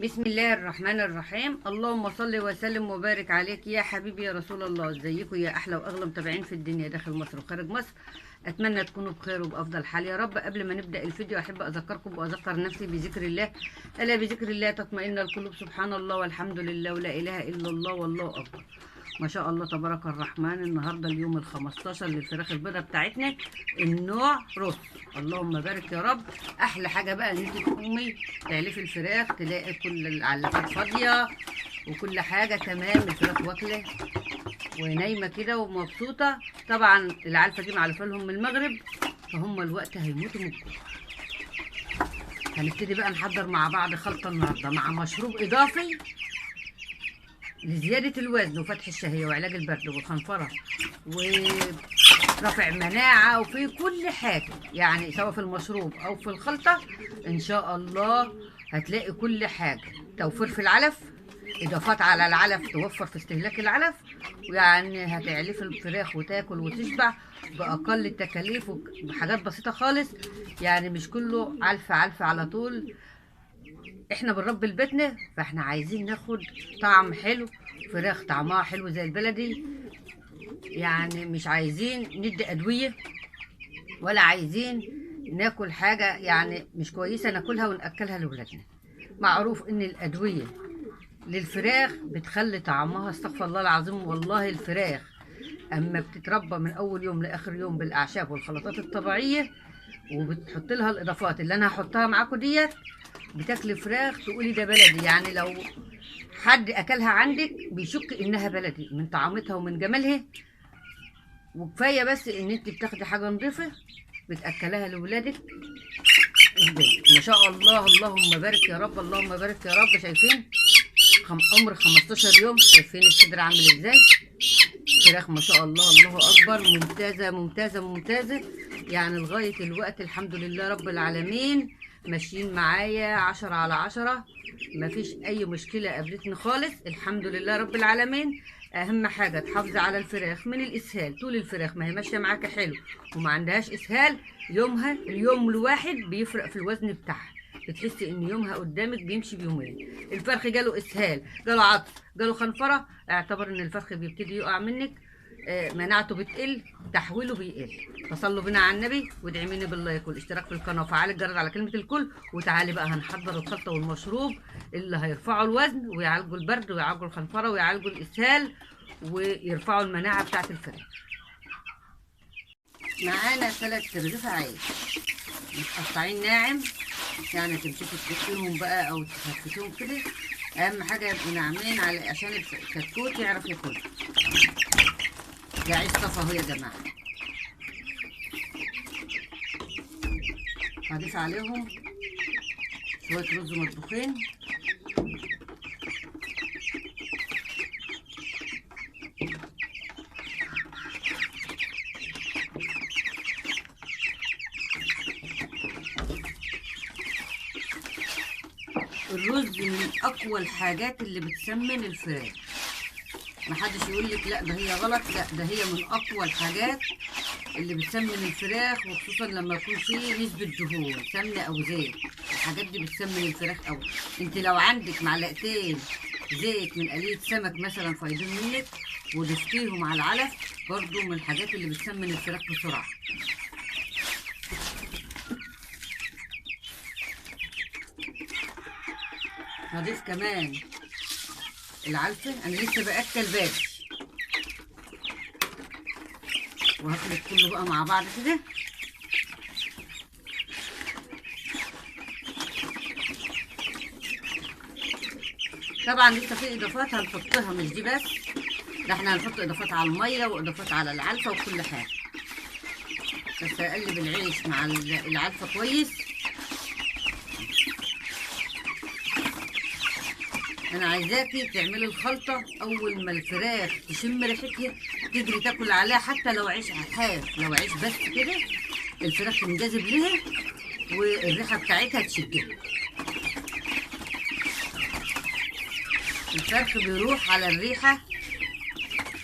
بسم الله الرحمن الرحيم. اللهم صل وسلم وبارك عليك يا حبيبي يا رسول الله. ازيكم يا احلى واغلى متابعين في الدنيا داخل مصر وخارج مصر؟ اتمنى تكونوا بخير وبافضل حال يا رب. قبل ما نبدا الفيديو احب اذكركم واذكر نفسي بذكر الله. الا بذكر الله تطمئن القلوب. سبحان الله والحمد لله ولا اله الا الله والله اكبر. ما شاء الله تبارك الرحمن. النهارده اليوم ال15 للفراخ البيضاء بتاعتنا، النوع رز. اللهم بارك يا رب. احلى حاجه بقى ان انت تقومي تعلفي الفراخ تلاقي كل العلافات فاضيه وكل حاجه تمام، الفراخ واكله ونايمه كده ومبسوطه. طبعا العلفه دي معلفه لهم من المغرب، فهم الوقت هيموتوا من الجوع. هنبتدي بقى نحضر مع بعض خلطه النهارده مع مشروب اضافي لزيادة الوزن وفتح الشهية وعلاج البرد والخنفرة ورفع مناعة وفي كل حاجة، يعني سواء في المشروب أو في الخلطة إن شاء الله هتلاقي كل حاجة. توفير في العلف، إضافات على العلف توفر في استهلاك العلف، ويعني هتعلف الفراخ وتاكل وتشبع بأقل التكاليف وبحاجات بسيطة خالص. يعني مش كله علف على طول. احنا بنربي لبيتنا، فاحنا عايزين ناخد طعم حلو، فراخ طعمها حلو زي البلدي. يعني مش عايزين ندي ادويه ولا عايزين ناكل حاجه يعني مش كويسه ناكلها وناكلها لاولادنا. معروف ان الادويه للفراخ بتخلي طعمها، استغفر الله العظيم، والله الفراخ اما بتتربى من اول يوم لاخر يوم بالاعشاب والخلطات الطبيعيه وبتحط لها الاضافات اللي انا هحطها معاكم ديت، بتاكلي فراخ تقولي ده بلدي. يعني لو حد اكلها عندك بيشك انها بلدي من طعامتها ومن جمالها. وكفايه بس ان انت بتاخدي حاجه نظيفه بتاكلها لاولادك ازاي. ما شاء الله اللهم بارك يا رب، اللهم بارك يا رب. شايفين عمر 15 يوم، شايفين الصدر عامل ازاي. فراخ ما شاء الله الله اكبر، ممتازه ممتازه ممتازه. يعني لغايه الوقت الحمد لله رب العالمين ماشيين معايا 10/10. مفيش اي مشكله قابلتني خالص الحمد لله رب العالمين. اهم حاجه تحافظي على الفراخ من الاسهال. طول الفراخ ما هي ماشيه معاكي حلو وما عندهاش اسهال، يومها اليوم الواحد بيفرق في الوزن بتاعها. بتحسي ان يومها قدامك بيمشي بيومين. الفرخ جاله اسهال، جاله عطس، جاله خنفره، اعتبر ان الفرخ بيبتدي يقع منك. مناعته بتقل، تحويله بيقل. فصلوا بنا على النبي وادعي مني باللايك والاشتراك في القناه وفعل الجرس على كلمه الكل. وتعالي بقى هنحضر الخلطه والمشروب اللي هيرفعوا الوزن ويعالجوا البرد ويعالجوا الخنفره ويعالجوا الاسهال ويرفعوا المناعه بتاعه الفراخ. معانا 3 رغيف عيش متقطعين ناعم، يعني تمسكي تكتلهم بقى او تفتهم كده. اهم حاجه يبقوا ناعمين عشان الكتكوت يعرف ياكلها. ده عيش صفا اهو يا جماعه. هضيف عليهم شويه رز مطبوخين، الرز من اقوى الحاجات اللي بتسمن الفراخ. محدش يقول لك لا ده هي غلط، لا ده هي من اقوى الحاجات اللي بتسمن الفراخ، وخصوصا لما يكون فيه نسبة دهون سمنة او زيت. الحاجات دي بتسمن الفراخ قوي. انت لو عندك معلقتين زيت من قلية سمك مثلا فايضين منك وضفتيهم على العلف، برضو من الحاجات اللي بتسمن الفراخ بسرعة. هضيف كمان العلفة، انا لسه باكل باقي وهخلط كله بقى مع بعض كده. طبعا لسه في اضافات هنحطها، مش دي بس، ده احنا هنحط اضافات على الميه واضافات على العلفه وكل حاجه. بس هقلب العيش مع العلفه كويس. انا عايزاكي تعملي الخلطه اول ما الفراخ تشم ريحتها تجري تاكل عليها، حتى لو عيش حاف، لو عيش بس كده الفراخ تنجذب لها والريحه بتاعتها تشدها. الفرخ بيروح على الريحه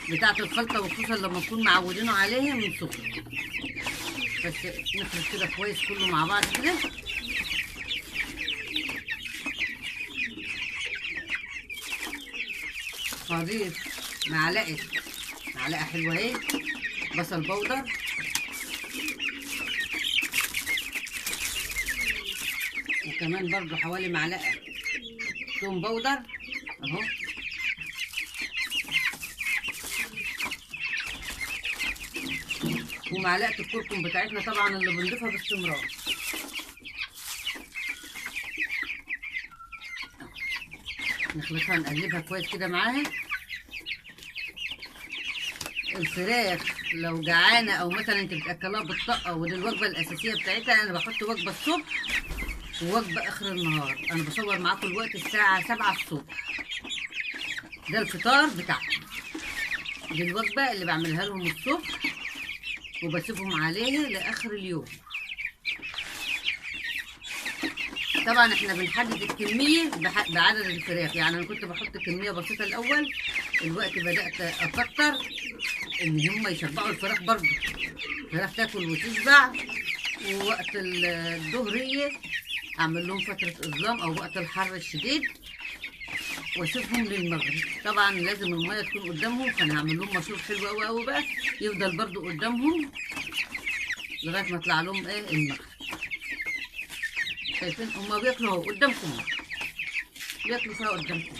بتاعت الخلطه، وخصوصا لما نكون معودينه عليها من صغره. بس نخلط كده كويس كله مع بعض كده. وهضيف معلقه حلوه اهي بصل بودر، وكمان برضو حوالي معلقه ثوم بودر اهو، ومعلقه الكركم بتاعتنا طبعا اللي بنضيفها باستمرار. نخلطها نقلبها كويس كده معاها. الفراخ لو جعانه او مثلا انت بتاكلها بالطاقه ودي الوجبه الاساسيه بتاعتها، انا بحط وجبه الصبح ووجبه اخر النهار. انا بصور معاكم الوقت الساعه 7 الصبح، ده الفطار بتاعهم. دي الوجبه اللي بعملها لهم الصبح وبسيبهم عليه لاخر اليوم. طبعا احنا بنحدد الكميه بعدد الفراخ، يعني انا كنت بحط كميه بسيطه الاول، الوقت بدات اكتر ان هم يشبعوا الفراخ، برضه الفراخ تاكل وتشبع. ووقت الظهريه اعمل لهم فتره اظلام او وقت الحر الشديد واسيبهم للمغرب. طبعا لازم الميه تكون قدامهم، فانا هعمل لهم مشروب حلو قوي قوي بقى يفضل برضه قدامهم لغايه ما يطلع لهم ايه المغرب. شايفين هما بياكلوا اهو قدامكم، بياكلوا فيها قدامكم.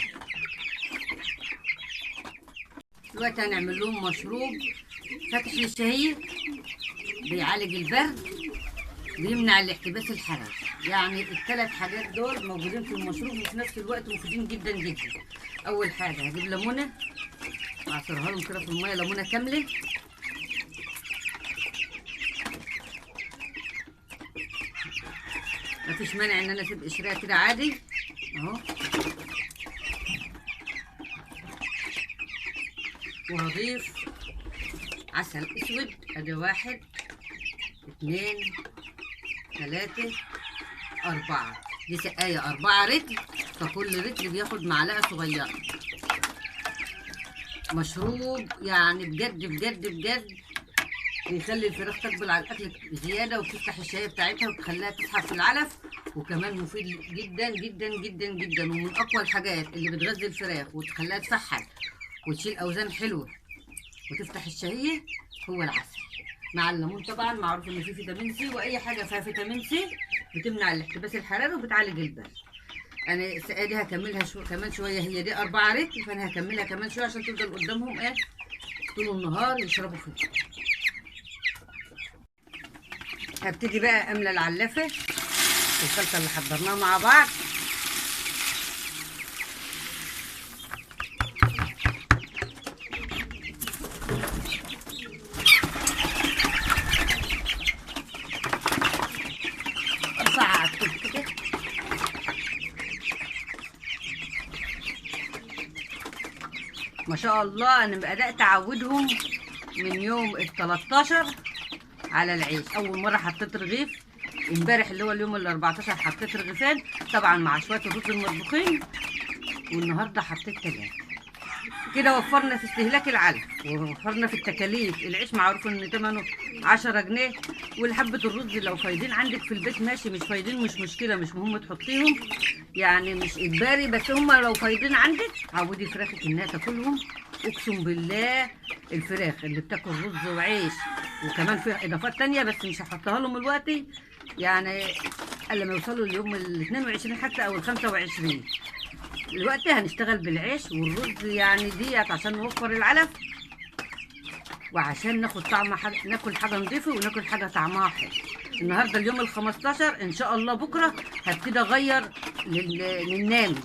دلوقتي هنعمل لهم مشروب فاتح للشهية، بيعالج البرد، بيمنع الاحتباس الحراري. يعني الثلاث حاجات دول موجودين في المشروب وفي نفس الوقت مفيدين جدا جدا. اول حاجه هجيب ليمونه واعصرها لهم كده في الميه، ليمونه كامله. مفيش مانع ان انا اسيب قشرها كده عادي اهو. وهضيف عسل اسود، ادي 1 2 3 4، دي سقايه 4 رتل، فكل رتل بياخد معلقه صغيره. مشروب يعني بجد بجد بجد بيخلي الفراخ تقبل على الاكل زياده، وبتفتح الشهيه بتاعتها وتخليها تسحب في العلف، وكمان مفيد جدا جدا جدا جدا. ومن اقوى الحاجات اللي بتغذي الفراخ وتخليها تفحل وتشيل اوزان حلوه وتفتح الشهيه هو العسل مع الليمون. طبعا معروف ان فيه فيتامين سي، واي حاجه فيها فيتامين سي بتمنع الاحتباس الحراري وبتعالج البرد. انا السقايه دي هكملها كمان شويه، هي دي 4 رتل، فانا هكملها كمان شويه عشان تفضل قدامهم ايه طول النهار يشربوا فيه. هبتدي بقى املى العلافه الخلطه اللي حضرناها مع بعض. ما شاء الله انا بدات اعودهم من يوم ال 13 على العيش. اول مره حطيت رغيف امبارح اللي هو اليوم ال 14 حطيت رغيفين طبعا مع شويه الرز المطبوخين، والنهارده حطيت 3. كده وفرنا في استهلاك العلف ووفرنا في التكاليف. العيش معروف ان ثمنه 10 جنيه، والحبه الرز لو فايدين عندك في البيت ماشي، مش فايدين مش مشكله، مش مهم تحطيهم، يعني مش اجباري، بس هم لو فايدين عندك عودي فراخك انها تاكلهم. اقسم بالله الفراخ اللي بتاكل رز وعيش وكمان فيها اضافات تانية بس مش هحطها لهم دلوقتي، يعني الا ما يوصلوا اليوم ال 22 حتى او ال 25. دلوقتي هنشتغل بالعيش والرز يعني ديت عشان نوفر العلف وعشان ناخد طعم ناكل حاجه نضيفه وناكل حاجه طعمها حلو. النهارده اليوم ال 15 ان شاء الله، بكره هبتدي اغير للنامي،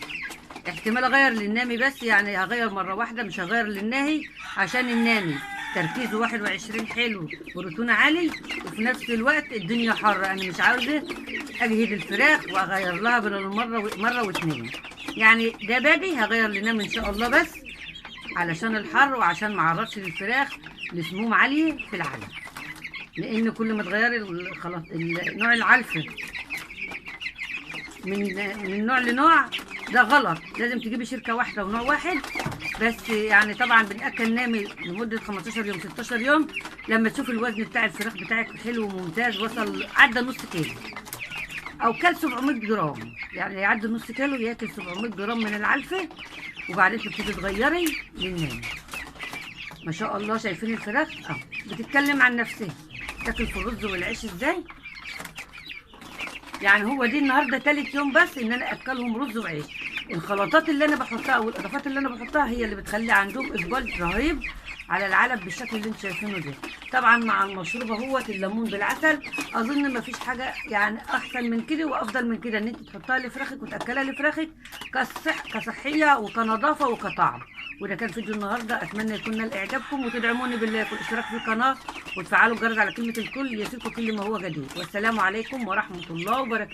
احتمال اغير للنامي بس يعني هغير مره واحده مش هغير للناهي، عشان النامي تركيزه 21 حلو بروتين عالي، وفي نفس الوقت الدنيا حر، انا مش عاوزه اجهد الفراخ واغير لها بدل مره واتنين. يعني ده بادي هغير لنامي ان شاء الله بس علشان الحر وعشان ما اعرضش للفراخ لسموم عاليه في العلف، لان كل ما تغيري خلاص نوع العلف من نوع لنوع ده غلط. لازم تجيبي شركه واحده ونوع واحد بس. يعني طبعا بنأكل نامي لمده 15 يوم 16 يوم لما تشوف الوزن بتاع الفراخ بتاعك حلو وممتاز، وصل عدى نص كيلو او كل 700 جرام، يعني يعدي نص كيلو ياكل 700 جرام من العلفه، وبعدين تبتدي تغيري للناني. ما شاء الله شايفين الفراخ اهو بتتكلم عن نفسها، تاكل في الرز والعيش ازاي. يعني هو دي النهارده تالت يوم بس ان انا اكلهم رز وعيش. الخلطات اللي انا بحطها والاضافات اللي انا بحطها هي اللي بتخلي عندهم اقبال رهيب على العلف بالشكل اللي انتم شايفينه ده. طبعا مع المشروب اهوت الليمون بالعسل، اظن ما فيش حاجه يعني احسن من كده وافضل من كده ان انت تحطها لفراخك وتاكلها لفراخك كصحيه وكنظافه وكطعم. وده كان فيديو النهارده، اتمنى يكون نال اعجابكم، وتدعموني بالله بالاشتراك في القناه وتفعلوا الجرس على كلمه الكل يصلكم كل ما هو جديد. والسلام عليكم ورحمه الله وبركاته.